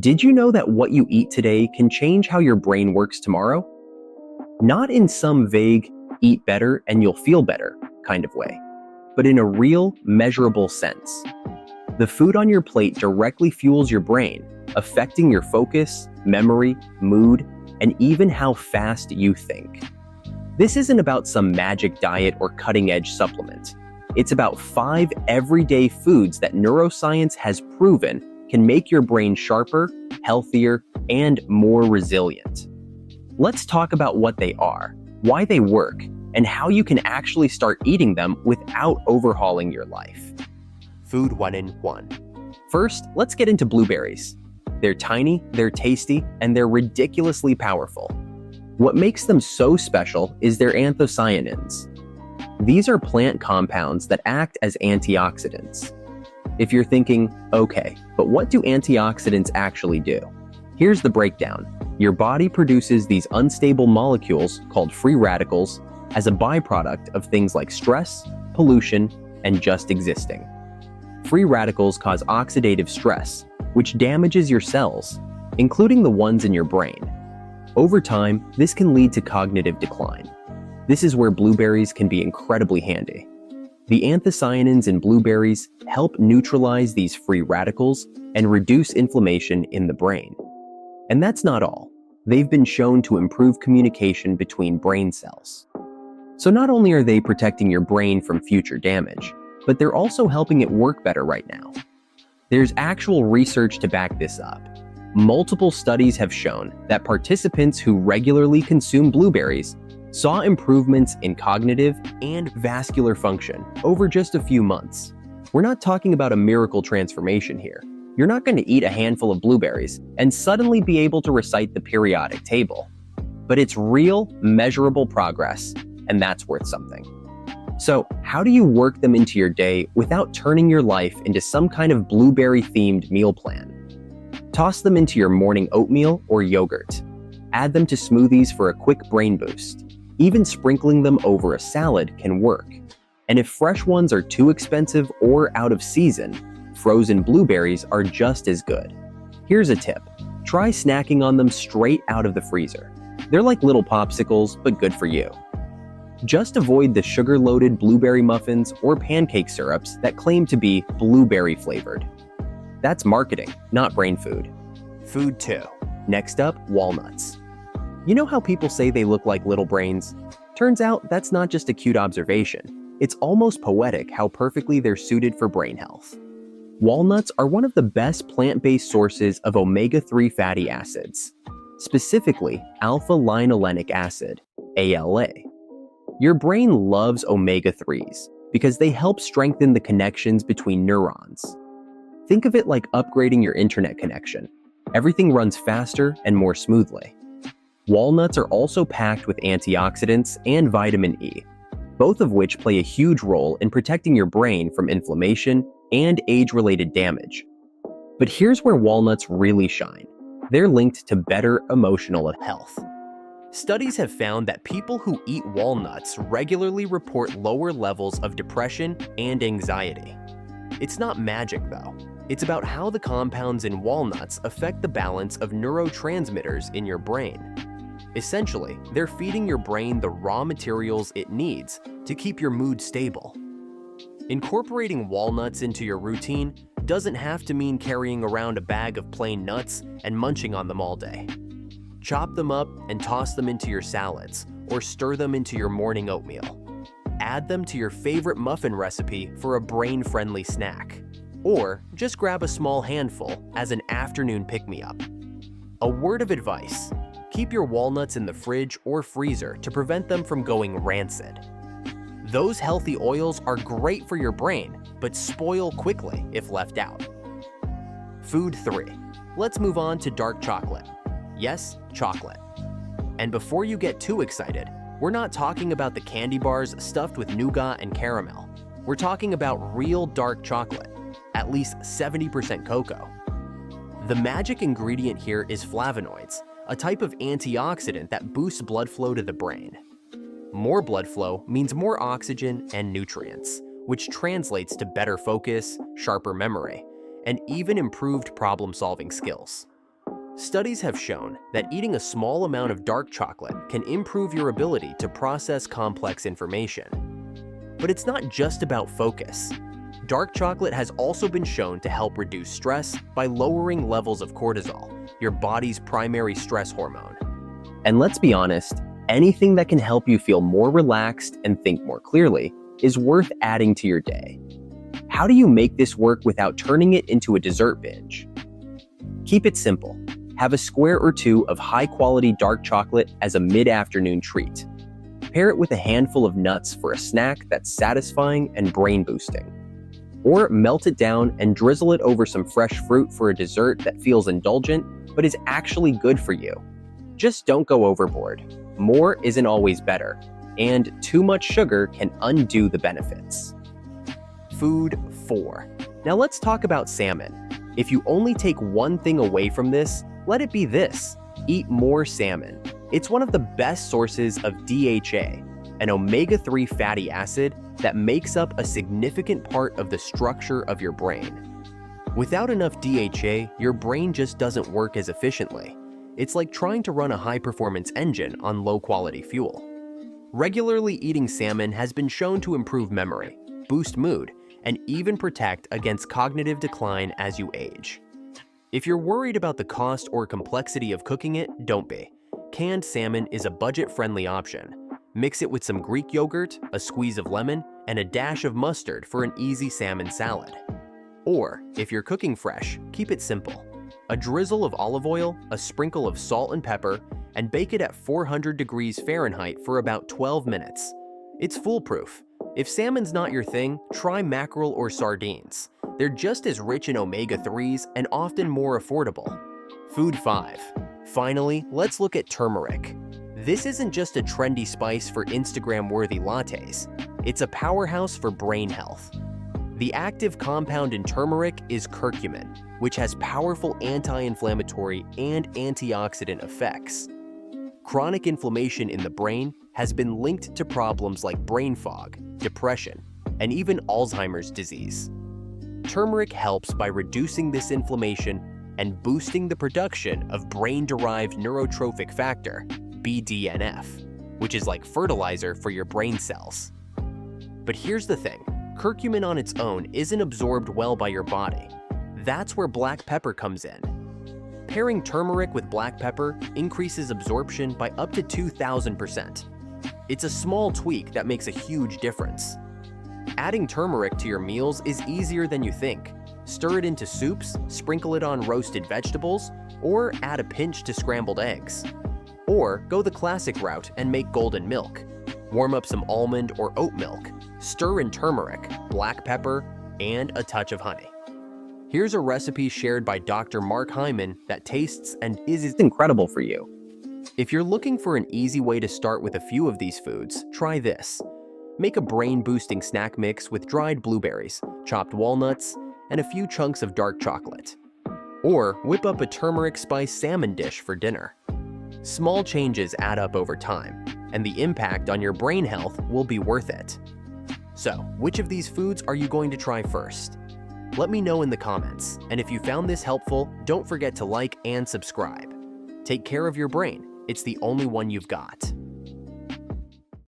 Did you know that what you eat today can change how your brain works tomorrow? Not in some vague, eat better and you'll feel better kind of way, but in a real, measurable sense. The food on your plate directly fuels your brain, affecting your focus, memory, mood, and even how fast you think. This isn't about some magic diet or cutting-edge supplement. It's about 5 everyday foods that neuroscience has proven can make your brain sharper, healthier, and more resilient. Let's talk about what they are, why they work, and how you can actually start eating them without overhauling your life. Food 1 in 1. First, let's get into blueberries. They're tiny, they're tasty, and they're ridiculously powerful. What makes them so special is their anthocyanins. These are plant compounds that act as antioxidants. If you're thinking, okay, but what do antioxidants actually do? Here's the breakdown. Your body produces these unstable molecules called free radicals as a byproduct of things like stress, pollution, and just existing. Free radicals cause oxidative stress, which damages your cells, including the ones in your brain. Over time, this can lead to cognitive decline. This is where blueberries can be incredibly handy. The anthocyanins in blueberries help neutralize these free radicals and reduce inflammation in the brain. And that's not all. They've been shown to improve communication between brain cells. So not only are they protecting your brain from future damage, but they're also helping it work better right now. There's actual research to back this up. Multiple studies have shown that participants who regularly consume blueberries saw improvements in cognitive and vascular function over just a few months. We're not talking about a miracle transformation here. You're not going to eat a handful of blueberries and suddenly be able to recite the periodic table. But it's real, measurable progress, and that's worth something. So, how do you work them into your day without turning your life into some kind of blueberry-themed meal plan? Toss them into your morning oatmeal or yogurt. Add them to smoothies for a quick brain boost. Even sprinkling them over a salad can work. And if fresh ones are too expensive or out of season, frozen blueberries are just as good. Here's a tip. Try snacking on them straight out of the freezer. They're like little popsicles, but good for you. Just avoid the sugar-loaded blueberry muffins or pancake syrups that claim to be blueberry flavored. That's marketing, not brain food. Food 2. Next up, walnuts. You know how people say they look like little brains? Turns out that's not just a cute observation. It's almost poetic how perfectly they're suited for brain health. Walnuts are one of the best plant-based sources of omega-3 fatty acids, specifically alpha-linolenic acid, ALA. Your brain loves omega-3s because they help strengthen the connections between neurons. Think of it like upgrading your internet connection. Everything runs faster and more smoothly. Walnuts are also packed with antioxidants and vitamin E, both of which play a huge role in protecting your brain from inflammation and age-related damage. But here's where walnuts really shine. They're linked to better emotional health. Studies have found that people who eat walnuts regularly report lower levels of depression and anxiety. It's not magic though. It's about how the compounds in walnuts affect the balance of neurotransmitters in your brain. Essentially, they're feeding your brain the raw materials it needs to keep your mood stable. Incorporating walnuts into your routine doesn't have to mean carrying around a bag of plain nuts and munching on them all day. Chop them up and toss them into your salads, or stir them into your morning oatmeal. Add them to your favorite muffin recipe for a brain-friendly snack. Or just grab a small handful as an afternoon pick-me-up. A word of advice: keep your walnuts in the fridge or freezer to prevent them from going rancid. Those healthy oils are great for your brain, but spoil quickly if left out. Food 3. Let's move on to dark chocolate. Yes, chocolate. And before you get too excited, we're not talking about the candy bars stuffed with nougat and caramel. We're talking about real dark chocolate, at least 70% cocoa. The magic ingredient here is flavonoids, a type of antioxidant that boosts blood flow to the brain. More blood flow means more oxygen and nutrients, which translates to better focus, sharper memory, and even improved problem-solving skills. Studies have shown that eating a small amount of dark chocolate can improve your ability to process complex information. But it's not just about focus. Dark chocolate has also been shown to help reduce stress by lowering levels of cortisol, your body's primary stress hormone. And let's be honest, anything that can help you feel more relaxed and think more clearly is worth adding to your day. How do you make this work without turning it into a dessert binge? Keep it simple. Have a square or two of high-quality dark chocolate as a mid-afternoon treat. Pair it with a handful of nuts for a snack that's satisfying and brain-boosting. Or melt it down and drizzle it over some fresh fruit for a dessert that feels indulgent but is actually good for you. Just don't go overboard. More isn't always better, and too much sugar can undo the benefits. Food 4. Now let's talk about salmon. If you only take one thing away from this, let it be this: eat more salmon. It's one of the best sources of DHA, an omega-3 fatty acid that makes up a significant part of the structure of your brain. Without enough DHA, your brain just doesn't work as efficiently. It's like trying to run a high-performance engine on low-quality fuel. Regularly eating salmon has been shown to improve memory, boost mood, and even protect against cognitive decline as you age. If you're worried about the cost or complexity of cooking it, don't be. Canned salmon is a budget-friendly option. Mix it with some Greek yogurt, a squeeze of lemon, and a dash of mustard for an easy salmon salad. Or, if you're cooking fresh, keep it simple. A drizzle of olive oil, a sprinkle of salt and pepper, and bake it at 400 degrees Fahrenheit for about 12 minutes. It's foolproof. If salmon's not your thing, try mackerel or sardines. They're just as rich in omega-3s and often more affordable. Food 5. Finally, let's look at turmeric. This isn't just a trendy spice for Instagram-worthy lattes. It's a powerhouse for brain health. The active compound in turmeric is curcumin, which has powerful anti-inflammatory and antioxidant effects. Chronic inflammation in the brain has been linked to problems like brain fog, depression, and even Alzheimer's disease. Turmeric helps by reducing this inflammation and boosting the production of brain-derived neurotrophic factor, BDNF, which is like fertilizer for your brain cells. But here's the thing, curcumin on its own isn't absorbed well by your body. That's where black pepper comes in. Pairing turmeric with black pepper increases absorption by up to 2,000%. It's a small tweak that makes a huge difference. Adding turmeric to your meals is easier than you think. Stir it into soups, sprinkle it on roasted vegetables, or add a pinch to scrambled eggs. Or go the classic route and make golden milk. Warm up some almond or oat milk, stir in turmeric, black pepper, and a touch of honey. Here's a recipe shared by Dr. Mark Hyman that tastes and is incredible for you. If you're looking for an easy way to start with a few of these foods, try this. Make a brain-boosting snack mix with dried blueberries, chopped walnuts, and a few chunks of dark chocolate. Or whip up a turmeric-spiced salmon dish for dinner. Small changes add up over time, and the impact on your brain health will be worth it. So, which of these foods are you going to try first? Let me know in the comments, and if you found this helpful, don't forget to like and subscribe. Take care of your brain. It's the only one you've got.